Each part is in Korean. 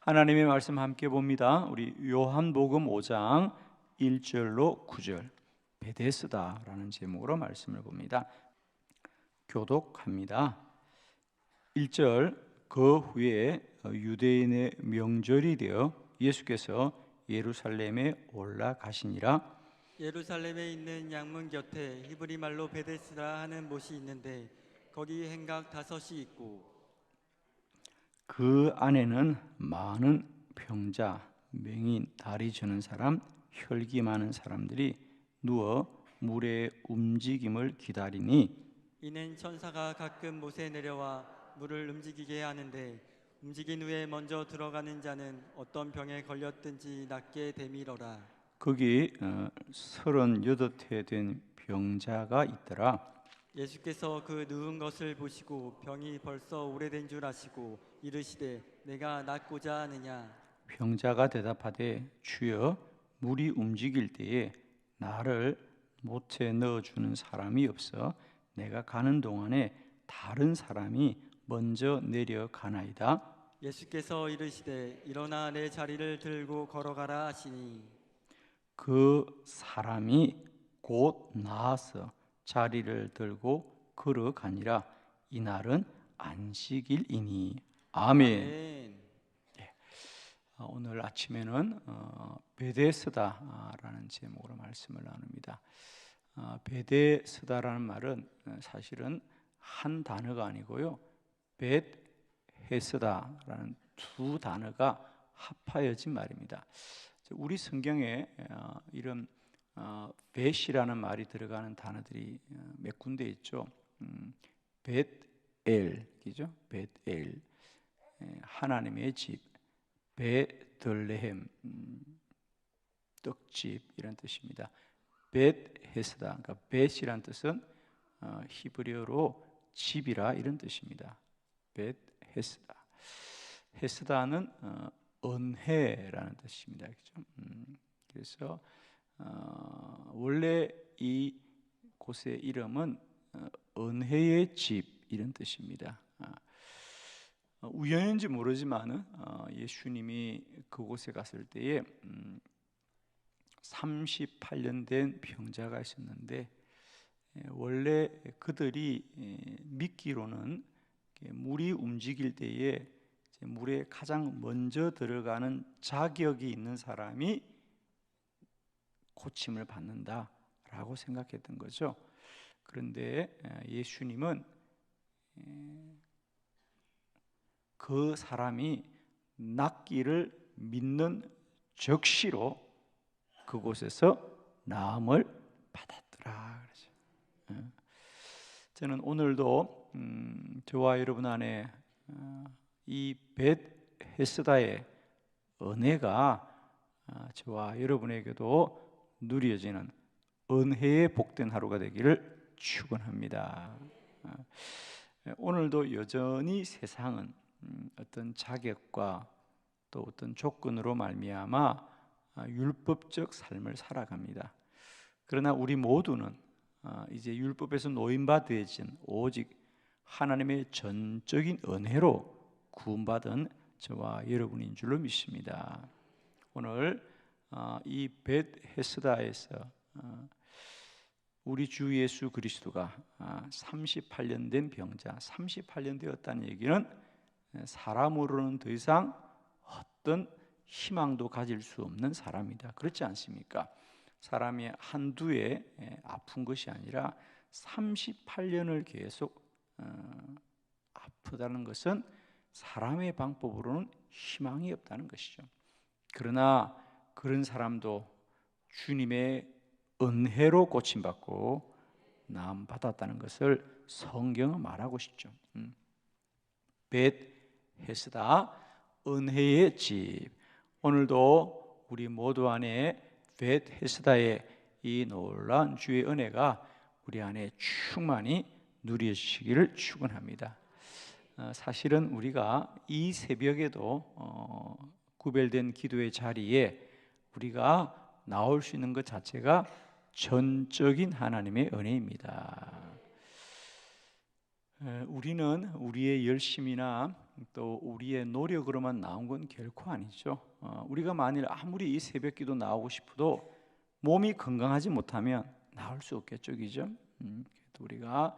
하나님의 말씀 함께 봅니다. 우리 요한복음 5장 1절로 9절 베데스다라는 제목으로 말씀을 봅니다. 교독합니다. 1절 그 후에 유대인의 명절이 되어 예수께서 예루살렘에 올라가시니라. 예루살렘에 있는 양문 곁에 히브리 말로 베데스다 하는 못이 있는데 거기 행각 5이 있고 그 안에는 많은 병자, 맹인, 다리 저는 사람, 혈기 많은 사람들이 누워 물의 움직임을 기다리니 이는 천사가 가끔 못에 내려와 물을 움직이게 하는데 움직인 후에 먼저 들어가는 자는 어떤 병에 걸렸든지 낫게 되밀어라. 거기 38해 된 병자가 있더라. 예수께서 그 누운 것을 보시고 병이 벌써 오래된 줄 아시고 이르시되 내가 낫고자 하느냐. 병자가 대답하되 주여 물이 움직일 때에 나를 못에 넣어주는 사람이 없어 내가 가는 동안에 다른 사람이 먼저 내려가나이다. 예수께서 이르시되 일어나 내 자리를 들고 걸어가라 하시니 그 사람이 곧 나아서 자리를 들고 걸어가니라. 이날은 안식일이니. 아멘. 아멘. 오늘 아침에는 베데스다라는 제목으로 말씀을 나눕니다. 베데스다라는 말은 사실은 한 단어가 아니고요, 벳헤스다라는 두 단어가 합하여진 말입니다. 우리 성경에 이런 벳이라는 말이 들어가는 단어들이 몇 군데 있죠. 벳엘이죠. 벳엘, 하나님의 집, 베들레헴, 떡집 이런 뜻입니다. 벳헤스다, 그러니까 벳이란 뜻은 히브리어로 집이라 이런 뜻입니다. 벳헤스다. 헤스다는 은혜라는 뜻입니다. 그렇죠? 그래서 원래 이 곳의 이름은 은혜의 집 이런 뜻입니다. 우연인지 모르지만 예수님이 그곳에 갔을 때에 38년 된 병자가 있었는데, 원래 그들이 믿기로는 물이 움직일 때에 물에 가장 먼저 들어가는 자격이 있는 사람이 고침을 받는다라고 생각했던 거죠. 그런데 예수님은 그 사람이 낫기를 믿는 적시로 그곳에서 나음을 받았더라. 저는 오늘도 저와 여러분 안에 이 벳헤스다의 은혜가 저와 여러분에게도 누려지는 은혜의 복된 하루가 되기를 축원합니다. 오늘도 여전히 세상은 어떤 자격과 또 어떤 조건으로 말미암아 율법적 삶을 살아갑니다. 그러나 우리 모두는 이제 율법에서 노임받아진 오직 하나님의 전적인 은혜로 구원받은 저와 여러분인 줄로 믿습니다. 오늘 이 벳헤스다에서 우리 주 예수 그리스도가 38년 된 병자, 38년 되었다는 얘기는 사람으로는 더 이상 어떤 희망도 가질 수 없는 사람이다, 그렇지 않습니까? 사람이 한두 해 아픈 것이 아니라 38년을 계속 아프다는 것은 사람의 방법으로는 희망이 없다는 것이죠. 그러나 그런 사람도 주님의 은혜로 고침받고 나음 받았다는 것을 성경은 말하고 싶죠. 벳헤스다, 은혜의 집. 오늘도 우리 모두 안에 벳헤스다의 이 놀라운 주의 은혜가 우리 안에 충만히 누려지시기를 축원합니다. 사실은 우리가 이 새벽에도 구별된 기도의 자리에 우리가 나올 수 있는 것 자체가 전적인 하나님의 은혜입니다. 우리는 우리의 열심이나 또 우리의 노력으로만 나온 건 결코 아니죠. 우리가 만일 아무리 이 새벽기도 나오고 싶어도 몸이 건강하지 못하면 나올 수 없겠죠, 그죠? 그래도 우리가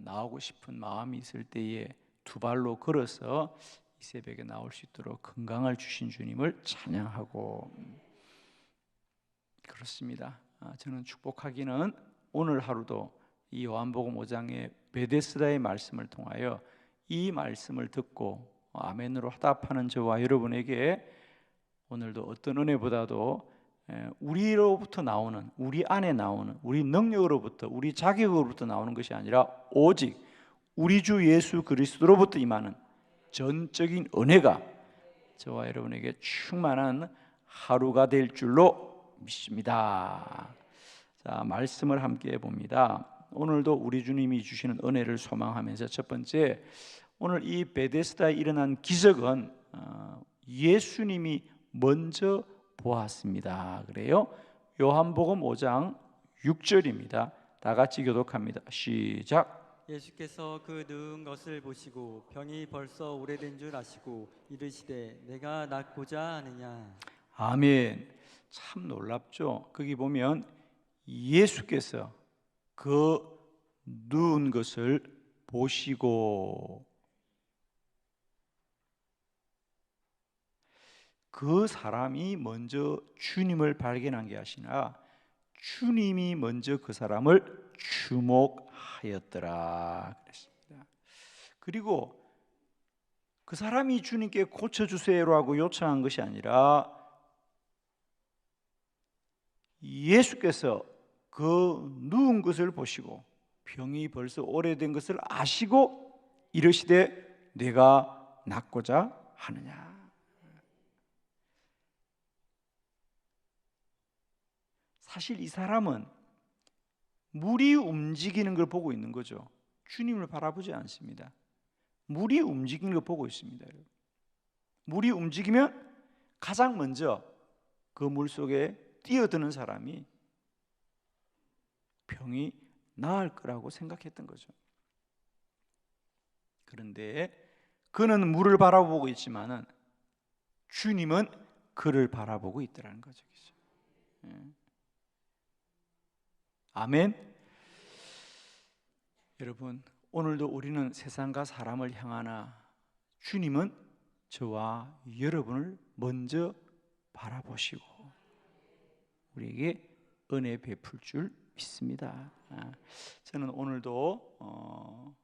나오고 싶은 마음이 있을 때에 두 발로 걸어서 이 새벽에 나올 수 있도록 건강을 주신 주님을 찬양하고 그렇습니다. 저는 축복하기는 오늘 하루도 이 요한복음 5장의 베데스다의 말씀을 통하여 이 말씀을 듣고 아멘으로 화답하는 저와 여러분에게 오늘도 어떤 은혜보다도 우리로부터 나오는, 우리 안에 나오는, 우리 능력으로부터, 우리 자격으로부터 나오는 것이 아니라 오직 우리 주 예수 그리스도로부터 임하는 전적인 은혜가 저와 여러분에게 충만한 하루가 될 줄로 믿습니다. 자, 말씀을 함께 봅니다. 오늘도 우리 주님이 주시는 은혜를 소망하면서 첫 번째, 오늘 이 베데스다에 일어난 기적은 예수님이 먼저 보았습니다. 그래요? 요한복음 5장 6절입니다. 다 같이 교독합니다. 시작. 예수께서 그 누운 것을 보시고 병이 벌써 오래된 줄 아시고 이르시되 내가 낫고자 하느냐. 아멘. 참 놀랍죠? 거기 보면 예수께서 그 누운 것을 보시고, 그 사람이 먼저 주님을 발견한 게 아니라 주님이 먼저 그 사람을 주목하였더라 그랬습니다. 그리고 그 사람이 주님께 고쳐주세요라고 요청한 것이 아니라 예수께서 그 누운 것을 보시고 병이 벌써 오래된 것을 아시고 이르시되 내가 낫고자 하느냐. 사실 이 사람은 물이 움직이는 걸 보고 있는 거죠. 주님을 바라보지 않습니다. 물이 움직이는 걸 보고 있습니다. 물이 움직이면 가장 먼저 그 물 속에 뛰어드는 사람이 병이 나을 거라고 생각했던 거죠. 그런데 그는 물을 바라보고 있지만은 주님은 그를 바라보고 있더라는 거죠. 아멘. 여러분, 오늘도 우리는 세상과 사람을 향하나 주님은 저와 여러분을 먼저 바라보시고 우리에게 은혜 베풀 줄 믿습니다. 저는 오늘도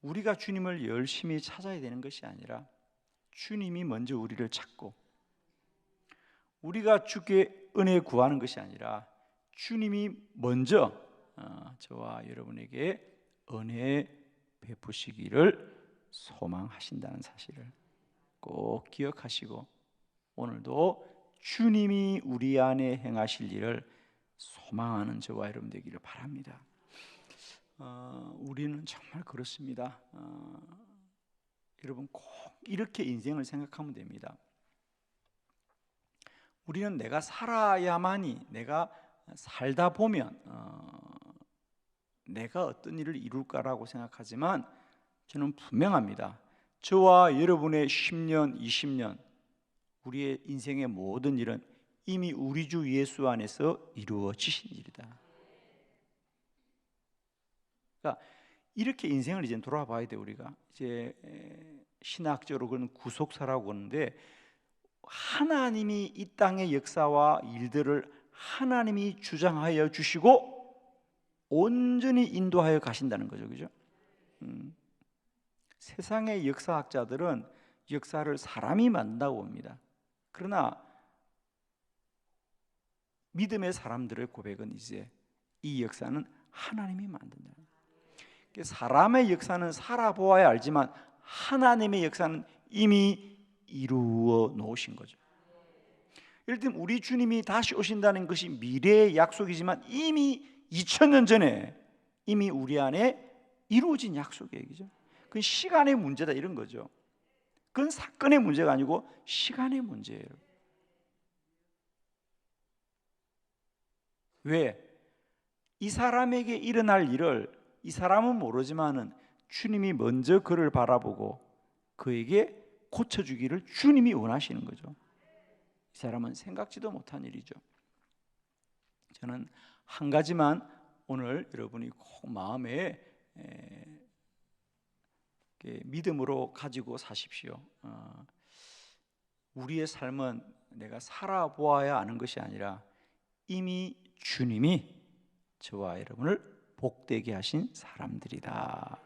우리가 주님을 열심히 찾아야 되는 것이 아니라 주님이 먼저 우리를 찾고 우리가 주께 은혜 구하는 것이 아니라 주님이 먼저 저와 여러분에게 은혜 베푸시기를 소망하신다는 사실을 꼭 기억하시고 오늘도 주님이 우리 안에 행하실 일을 소망하는 저와 여러분 되기를 바랍니다. 우리는 정말 그렇습니다. 여러분 꼭 이렇게 인생을 생각하면 됩니다. 우리는 내가 살아야만이, 내가 살다 보면 내가 어떤 일을 이룰까라고 생각하지만 저는 분명합니다. 저와 여러분의 10년, 20년 우리의 인생의 모든 일은 이미 우리 주 예수 안에서 이루어지신 일이다. 그러니까 이렇게 인생을 이제 돌아봐야 돼. 우리가 이제 신학적으로 그런 구속사라고 하는데 하나님이 이 땅의 역사와 일들을 하나님이 주장하여 주시고 온전히 인도하여 가신다는 거죠, 그죠? 세상의 역사학자들은 역사를 사람이 만든다고 봅니다. 그러나 믿음의 사람들의 고백은 이제 이 역사는 하나님이 만든다. 사람의 역사는 살아보아야 알지만 하나님의 역사는 이미 이루어 놓으신 거죠. 예를 들면 우리 주님이 다시 오신다는 것이 미래의 약속이지만 이미 2000년 전에 이미 우리 안에 이루어진 약속이에요. 그죠? 그건 시간의 문제다 이런 거죠. 그건 사건의 문제가 아니고 시간의 문제예요. 왜? 이 사람에게 일어날 일을 이 사람은 모르지만은 주님이 먼저 그를 바라보고 그에게 고쳐주기를 주님이 원하시는 거죠. 이 사람은 생각지도 못한 일이죠. 저는 한 가지만 오늘 여러분이 꼭 마음에 믿음으로 가지고 사십시오. 우리의 삶은 내가 살아보아야 아는 것이 아니라 이미 주님이 저와 여러분을 복되게 하신 사람들이다.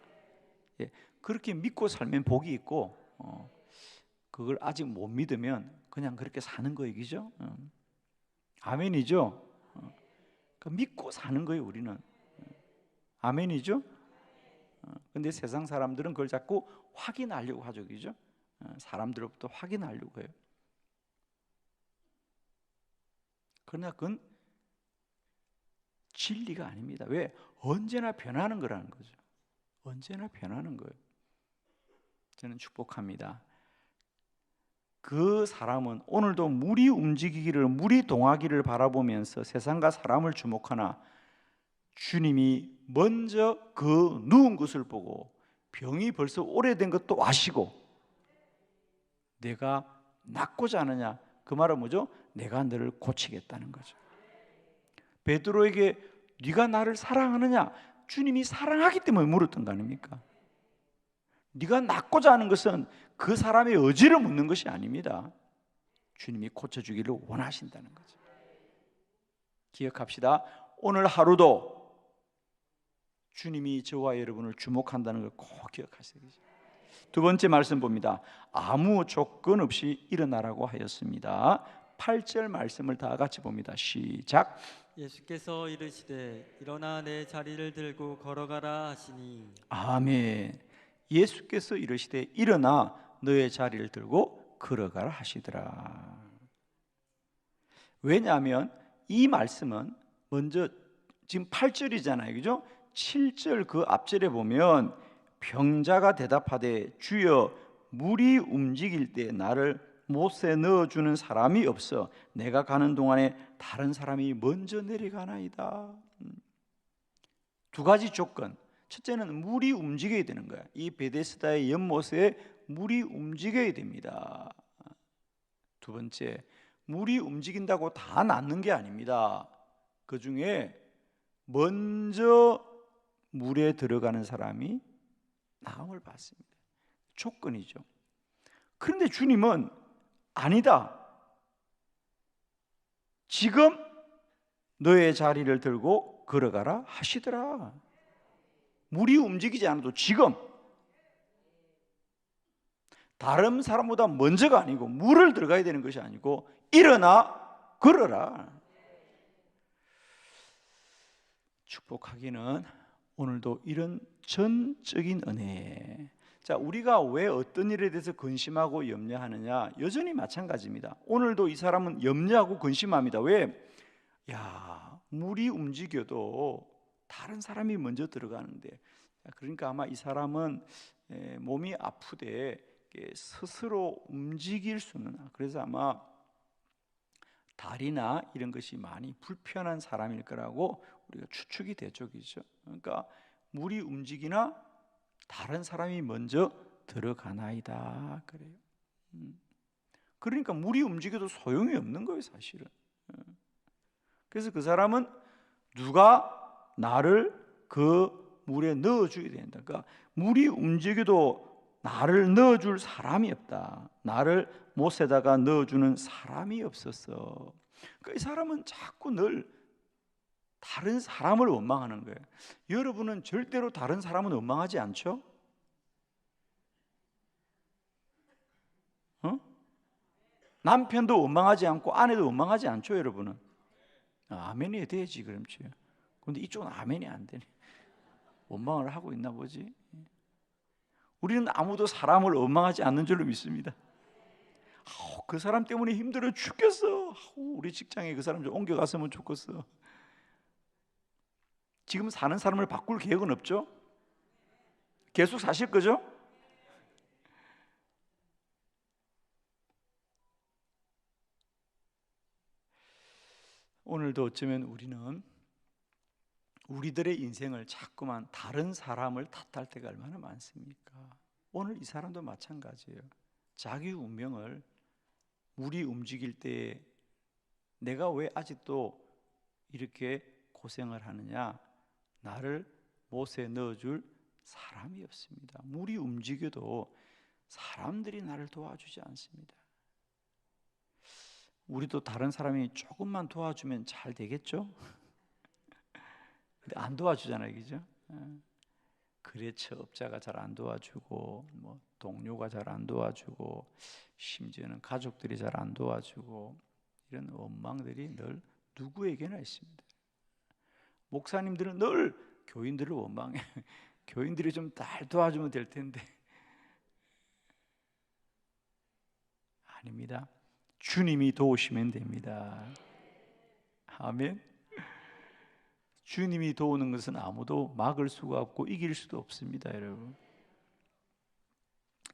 그렇게 믿고 살면 복이 있고, 그걸 아직 못 믿으면 그냥 그렇게 사는 거 얘기죠. 아멘이죠. 믿고 사는 거예요, 우리는. 아멘이죠. 근데 세상 사람들은 그걸 자꾸 확인하려고 하죠, 그죠? 사람들로부터 확인하려고 해요. 그러나 그건 진리가 아닙니다. 왜? 언제나 변하는 거라는 거죠. 언제나 변하는 거예요. 저는 축복합니다. 그 사람은 오늘도 물이 움직이기를, 물이 동하기를 바라보면서 세상과 사람을 주목하나 주님이 먼저 그 누운 것을 보고 병이 벌써 오래된 것도 아시고 내가 낫고자 하느냐, 그 말은 뭐죠? 내가 너를 고치겠다는 거죠. 베드로에게 네가 나를 사랑하느냐? 주님이 사랑하기 때문에 물었던 거 아닙니까? 네가 낫고자 하는 것은 그 사람의 의지를 묻는 것이 아닙니다. 주님이 고쳐주기를 원하신다는 거죠. 기억합시다. 오늘 하루도 주님이 저와 여러분을 주목한다는 걸 꼭 기억하세요. 두 번째 말씀 봅니다. 아무 조건 없이 일어나라고 하였습니다. 8절 말씀을 다 같이 봅니다. 시작. 예수께서 이르시되 일어나 내 자리를 들고 걸어가라 하시니. 아멘. 예수께서 이르시되 일어나 너의 자리를 들고 걸어가라 하시더라. 왜냐하면 이 말씀은 먼저 지금 8절이잖아요, 그죠? 7절 그 앞절에 보면 병자가 대답하되 주여 물이 움직일 때 나를 못에 넣어주는 사람이 없어 내가 가는 동안에 다른 사람이 먼저 내려가나이다. 두 가지 조건. 첫째는 물이 움직여야 되는 거야. 이 베데스다의 연못에 물이 움직여야 됩니다. 두 번째, 물이 움직인다고 다 낫는 게 아닙니다. 그 중에 먼저 물에 들어가는 사람이 나음을 받습니다. 조건이죠. 그런데 주님은 아니다. 지금 너의 자리를 들고 걸어가라 하시더라. 물이 움직이지 않아도 지금. 다른 사람보다 먼저가 아니고 물을 들어가야 되는 것이 아니고 일어나 걸어라. 축복하기는 오늘도 이런 전적인 은혜. 자, 우리가 왜 어떤 일에 대해서 근심하고 염려하느냐? 여전히 마찬가지입니다. 오늘도 이 사람은 염려하고 근심합니다. 왜? 야, 물이 움직여도 다른 사람이 먼저 들어가는데, 그러니까 아마 이 사람은 몸이 아프되 스스로 움직일 수는, 그래서 아마 다리나 이런 것이 많이 불편한 사람일 거라고 우리가 추측이 되죠, 그죠? 그러니까 물이 움직이나 다른 사람이 먼저 들어가나이다 그래요. 그러니까 물이 움직여도 소용이 없는 거예요, 사실은. 그래서 그 사람은 누가 나를 그 물에 넣어줘야 된다. 그러니까 물이 움직여도 나를 넣어줄 사람이 없다. 나를 못에다가 넣어주는 사람이 없었어. 그러니까 이 사람은 자꾸 늘 다른 사람을 원망하는 거예요. 여러분은 절대로 다른 사람은 원망하지 않죠? 남편도 원망하지 않고 아내도 원망하지 않죠, 여러분은? 아멘이 돼야지, 그렇지. 근데 이쪽은 아멘이 안 되네. 원망을 하고 있나 보지. 우리는 아무도 사람을 원망하지 않는 줄로 믿습니다. 그 사람 때문에 힘들어 죽겠어. 우리 직장에 그 사람 좀 옮겨갔으면 좋겠어. 지금 사는 사람을 바꿀 계획은 없죠? 계속 사실 거죠? 오늘도 어쩌면 우리는 우리들의 인생을 자꾸만 다른 사람을 탓할 때가 얼마나 많습니까? 오늘 이 사람도 마찬가지예요. 자기 운명을 물이 움직일 때 내가 왜 아직도 이렇게 고생을 하느냐? 나를 못에 넣어줄 사람이 없습니다. 물이 움직여도 사람들이 나를 도와주지 않습니다. 우리도 다른 사람이 조금만 도와주면 잘 되겠죠? 근데 안 도와주잖아요, 그죠? 거래처업자가 잘 안 도와주고, 뭐 동료가 잘 안 도와주고, 심지어는 가족들이 잘 안 도와주고, 이런 원망들이 늘 누구에게나 있습니다. 목사님들은 늘 교인들을 원망해. 교인들이 좀 잘 도와주면 될 텐데. 아닙니다. 주님이 도우시면 됩니다. 아멘. 주님이 도우는 것은 아무도 막을 수가 없고 이길 수도 없습니다, 여러분.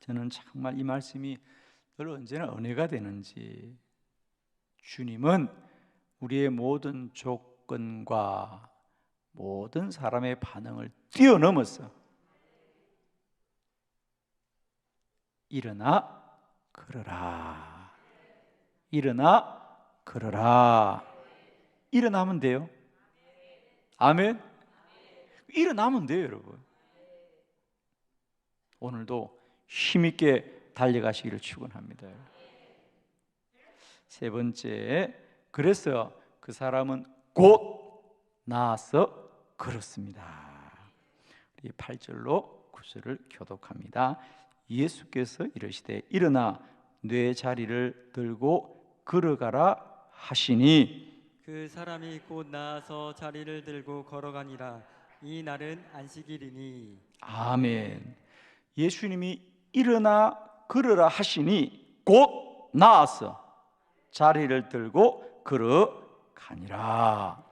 저는 정말 이 말씀이 늘 언제나 은혜가 되는지, 주님은 우리의 모든 조건과 모든 사람의 반응을 뛰어넘어서 일어나 걸어라, 일어나 걸어라. 일어나면 돼요. 아멘. 일어나면 돼요, 여러분. 오늘도 힘있게 달려가시기를 축원합니다. 세 번째, 그래서 그 사람은 곧 나아서 걸었습니다. 우리 8절로 9절을 교독합니다. 예수께서 이르시되 일어나 네 자리를 들고 걸어가라 하시니, 그 사람이 곧 나아서 자리를 들고 걸어가니라. 이 날은 안식일이니. 아멘. 예수님이 일어나 걸어라 하시니 곧 나아서 자리를 들고 걸어가니라.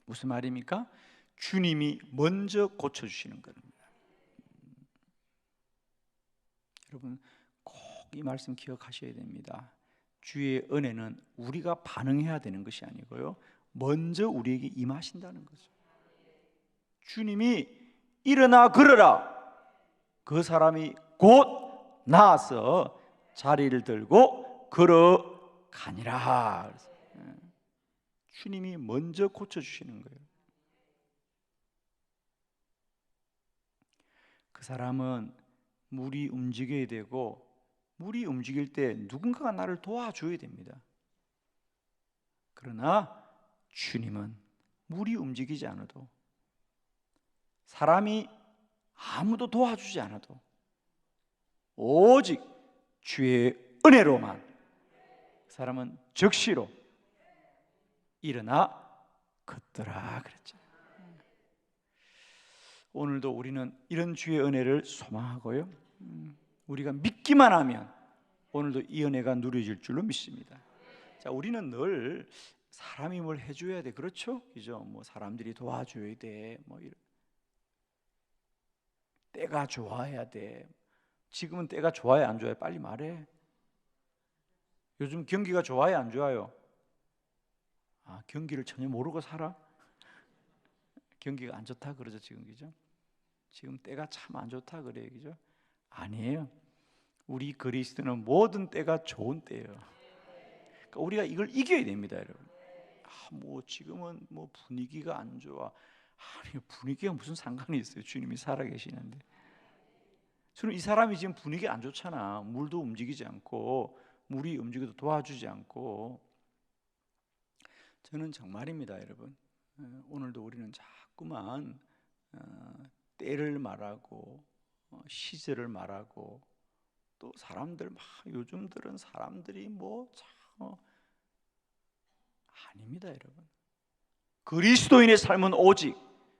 무슨 말입니까? 주님이 먼저 고쳐주시는 겁니다. 여러분 꼭 이 말씀 기억하셔야 됩니다. 주의 은혜는 우리가 반응해야 되는 것이 아니고요, 먼저 우리에게 임하신다는 거죠. 주님이 일어나 걸어라, 그 사람이 곧 나아서 자리를 들고 걸어가니라. 주님이 먼저 고쳐주시는 거예요. 그 사람은 물이 움직여야 되고, 물이 움직일 때 누군가가 나를 도와줘야 됩니다. 그러나 주님은 물이 움직이지 않아도, 사람이 아무도 도와주지 않아도 오직 주의 은혜로만 그 사람은 즉시로 일어나 걷더라 그랬죠. 오늘도 우리는 이런 주의 은혜를 소망하고요, 우리가 믿기만 하면 오늘도 이 은혜가 누려질 줄로 믿습니다. 자, 우리는 늘 사람이 뭘 해줘야 돼, 그렇죠? 그죠? 뭐 사람들이 도와줘야 돼, 뭐 이런. 때가 좋아야 돼. 지금은 때가 좋아요, 안 좋아요? 빨리 말해. 요즘 경기가 좋아요, 안 좋아요? 아, 경기를 전혀 모르고 살아? 경기가 안 좋다 그러죠, 지금, 그죠? 지금 때가 참 안 좋다 그래요, 그죠? 아니에요. 우리 그리스도는 모든 때가 좋은 때예요. 그러니까 우리가 이걸 이겨야 됩니다, 여러분. 뭐 지금은 뭐 분위기가 안 좋아. 아니, 분위기가 무슨 상관이 있어요? 주님이 살아계시는데. 저는 이 사람이 지금 분위기 안 좋잖아. 물도 움직이지 않고, 물이 움직여도 도와주지 않고. 저는 정말입니다, 여러분. 오늘도 우리는 자꾸만 때를 말하고 시절을 말하고, 또 사람들 막 요즘들은 사람들이 뭐 아닙니다, 여러분. 그리스도인의 삶은 오직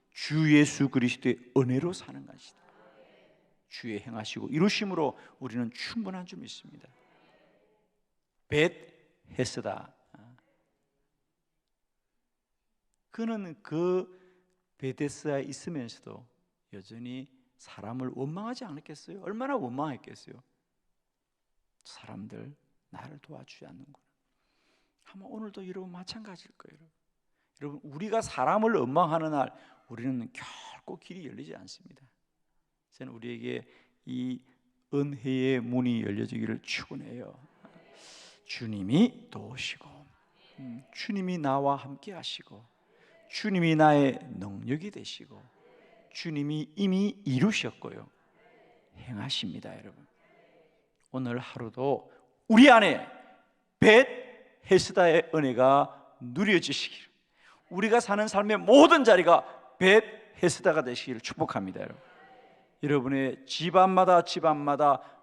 주 예수 그리스도의 은혜로 사는 것이다. 주의 행하시고 이루심으로 우리는 충분한 줄 믿습니다. 벳헤스다. 그는 그 베데스다에 있으면서도 여전히 사람을 원망하지 않았겠어요? 얼마나 원망했겠어요? 사람들 나를 도와주지 않는구나. 아마 오늘도 여러분 마찬가지일 거예요. 여러분, 우리가 사람을 원망하는 날 우리는 결코 길이 열리지 않습니다. 저는 우리에게 이 은혜의 문이 열려지기를 축원해요. 주님이 도우시고, 주님이 나와 함께 하시고, 주님이 나의 능력이 되시고, 주님이 이미 이루셨고요, 행하십니다. 여러분, 오늘 하루도 우리 안에 벳헤스다의 은혜가 누려지시기를, 우리가 사는 삶의 모든 자리가 벳헤스다가 되시기를 축복합니다. 여러분의 집안마다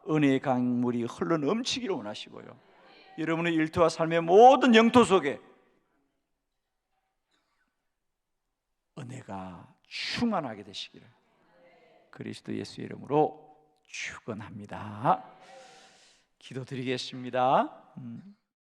은혜의 강물이 흘러 넘치기를 원하시고요, 여러분의 일터와 삶의 모든 영토 속에 은혜가 충만하게 되시기를 그리스도 예수 이름으로 축원합니다. 기도드리겠습니다.